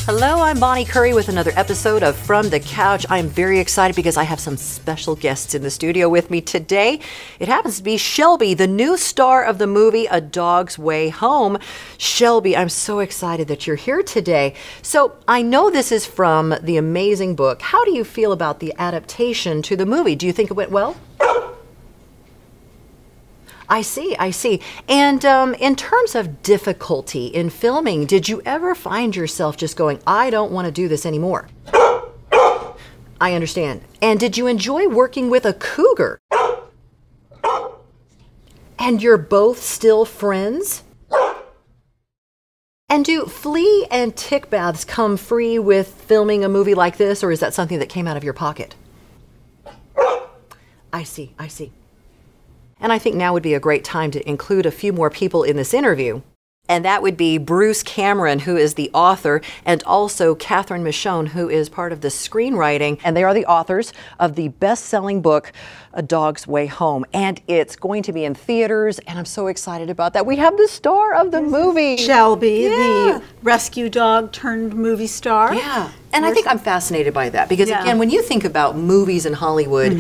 Hello, I'm Bonnie Curry with another episode of From the Couch. I'm very excited because I have some special guests in the studio with me today. It happens to be Shelby, the new star of the movie A Dog's Way Home. Shelby, I'm so excited that you're here today. So I know this is from the amazing book. How do you feel about the adaptation to the movie? Do you think it went well? I see, I see. And in terms of difficulty in filming, did you ever find yourself just going, I don't want to do this anymore? I understand. And did you enjoy working with a cougar? And you're both still friends? And do flea and tick baths come free with filming a movie like this, or is that something that came out of your pocket? I see, I see. And I think now would be a great time to include a few more people in this interview. And that would be Bruce Cameron, who is the author, and also Catherine Michonne, who is part of the screenwriting. And they are the authors of the best-selling book, A Dog's Way Home. And it's going to be in theaters, and I'm so excited about that. We have the star of the movie. Shelby, the rescue dog turned movie star. Yeah. And I think I'm fascinated by that because, again, when you think about movies in Hollywood,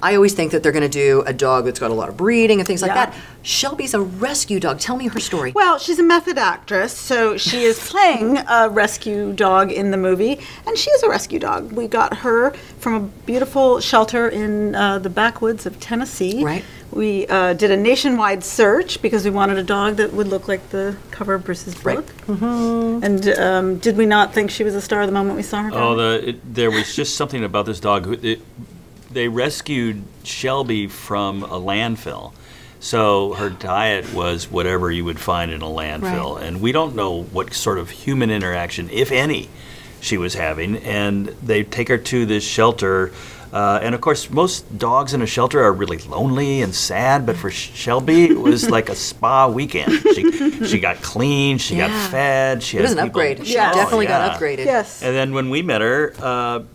I always think that they're going to do a dog that's got a lot of breeding and things like that. Shelby's a rescue dog. Tell me her story. Well, she's a method actress, so she is playing a rescue dog in the movie, and she is a rescue dog. We got her from a beautiful shelter in the backwoods of Tennessee. Right. We did a nationwide search because we wanted a dog that would look like the cover of Bruce's book. And did we not think she was a star the moment we saw her? Oh, there was just something about this dog. They rescued Shelby from a landfill. So her diet was whatever you would find in a landfill. Right. And we don't know what sort of human interaction, if any, she was having. And they take her to this shelter. And of course, most dogs in a shelter are really lonely and sad, but for Shelby, it was like a spa weekend. She got clean, she got fed. She it was an upgrade. She definitely got upgraded. Yes. And then when we met her,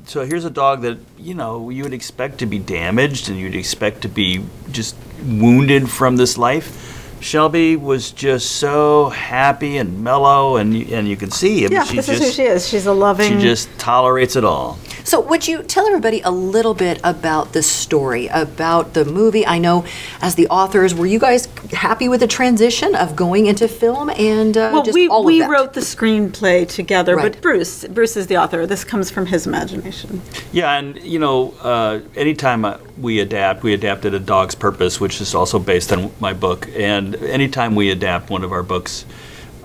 so here's a dog that, you know, you would expect to be damaged and you'd expect to be just wounded from this life. Shelby was just so happy and mellow, and you can see. I mean, this is who she is. She's a loving. She just tolerates it all. So would you tell everybody a little bit about the story, about the movie? I know as the authors, were you guys happy with the transition of going into film and well, just we all of that? wrote the screenplay together, but Bruce is the author. This comes from his imagination. Yeah, and you know, anytime we adapted A Dog's Purpose, which is also based on my book, and anytime we adapt one of our books,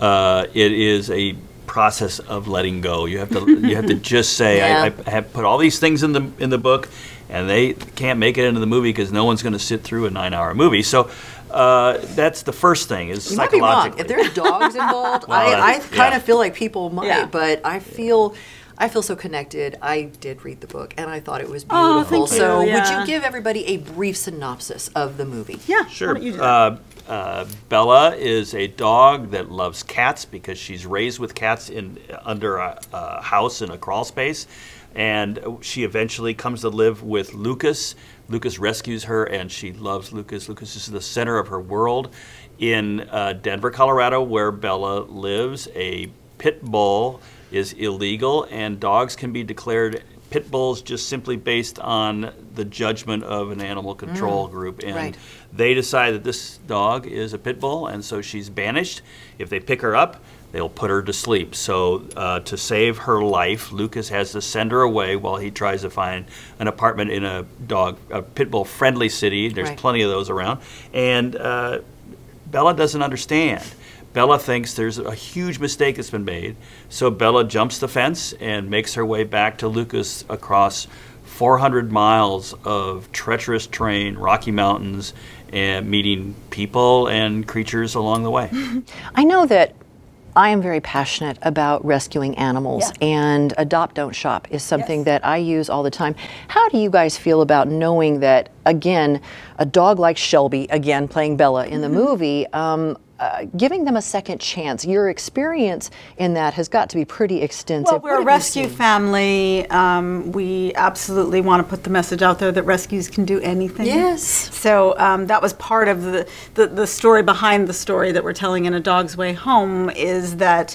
it is a process of letting go. You have to just say, I have put all these things in the book, and they can't make it into the movie because no one's going to sit through a 9-hour movie. So that's the first thing. Is you might be wrong. If there's dogs involved, well, I kind of feel like people might, but I feel so connected. I did read the book, and I thought it was beautiful. Oh, thank you. So would you give everybody a brief synopsis of the movie? Yeah, sure. Why don't you do that? Bella is a dog that loves cats because she's raised with cats under a house in a crawl space, and she eventually comes to live with Lucas. Lucas rescues her, and she loves Lucas. Lucas is the center of her world. In Denver, Colorado, where Bella lives, a pit bull is illegal, and dogs can be declared pit bulls just simply based on the judgment of an animal control group. And they decide that this dog is a pit bull, and so she's banished. If they pick her up, they'll put her to sleep. So to save her life, Lucas has to send her away while he tries to find an apartment in a pit bull friendly city. There's plenty of those around. And Bella doesn't understand. Bella thinks there's a huge mistake that's been made, so Bella jumps the fence and makes her way back to Lucas across 400 miles of treacherous terrain, rocky mountains, and meeting people and creatures along the way. I know that I am very passionate about rescuing animals, and Adopt, Don't Shop is something that I use all the time. How do you guys feel about knowing that, again, a dog like Shelby, again, playing Bella in the movie, giving them a second chance? Your experience in that has got to be pretty extensive. Well, we're a rescue family. We absolutely want to put the message out there that rescues can do anything. Yes. So that was part of the story behind the story that we're telling in A Dog's Way Home, is that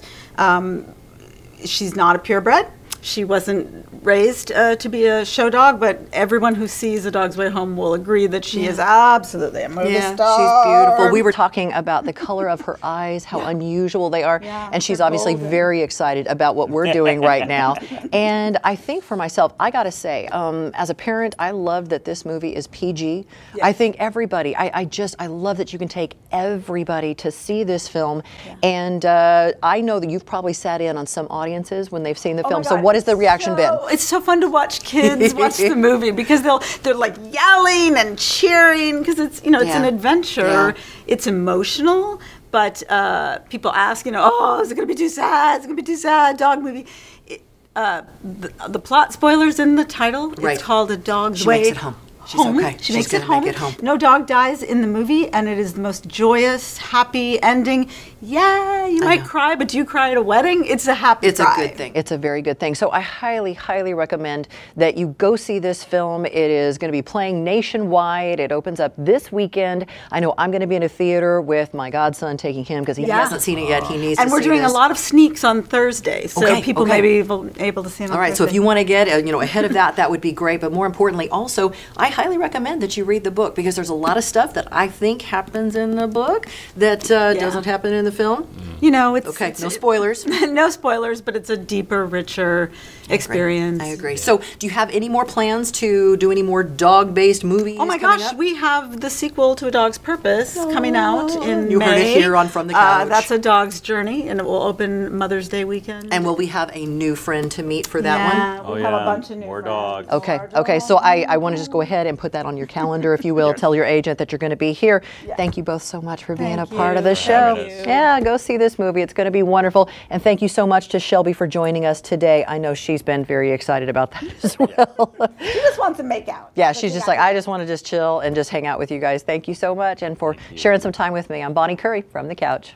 she's not a purebred. She wasn't raised to be a show dog, but everyone who sees A Dog's Way Home will agree that she is absolutely a movie star. She's beautiful. We were talking about the color of her eyes, how unusual they are, and she's obviously very excited about what we're doing right now. And I think for myself, I gotta say, as a parent, I love that this movie is PG. I think everybody, I love that you can take everybody to see this film. And I know that you've probably sat in on some audiences when they've seen the film. So what has the reaction been? It's so fun to watch kids watch the movie because they're like yelling and cheering because it's it's an adventure. It's emotional, but people ask oh, is it going to be too sad? Is it going to be too sad? Dog movie. The plot spoilers in the title. Right. It's called A Dog's Way. She makes it home. She's okay. She makes it home. No dog dies in the movie, and it is the most joyous, happy ending. Yeah, you might cry, but do you cry at a wedding? It's a happy It's cry. a good thing. It's a very good thing. So I highly, highly recommend that you go see this film. It is going to be playing nationwide. It opens up this weekend. I know I'm going to be in a theater with my godson, taking him because he hasn't seen it yet. He needs to see this. And we're doing a lot of sneaks on Thursday, so people may be able to see it on All right, Thursday. so if you want to get ahead of that would be great. But more importantly, also, I highly recommend that you read the book because there's a lot of stuff that I think happens in the book that doesn't happen in the film. It's no spoilers. No spoilers, but it's a deeper, richer experience. I agree. So, do you have any more plans to do any more dog-based movies? Oh my gosh, we have the sequel to A Dog's Purpose coming out in May. You heard it here on From the Couch. That's A Dog's Journey, and it will open Mother's Day weekend. And will we have a new friend to meet for that one? We'll have a bunch of new more friends. dogs. Okay. So I want to just go ahead and put that on your calendar, if you will. Tell your agent that you're going to be here. Thank you both so much for being a part of the show. Yeah, go see this movie. It's going to be wonderful. And thank you so much to Shelby for joining us today. I know she's been very excited about that as well. She just wants to make out. Yeah, she's just like, I just want to just chill and just hang out with you guys. Thank you so much and for sharing some time with me. I'm Bonnie Curry from The Couch.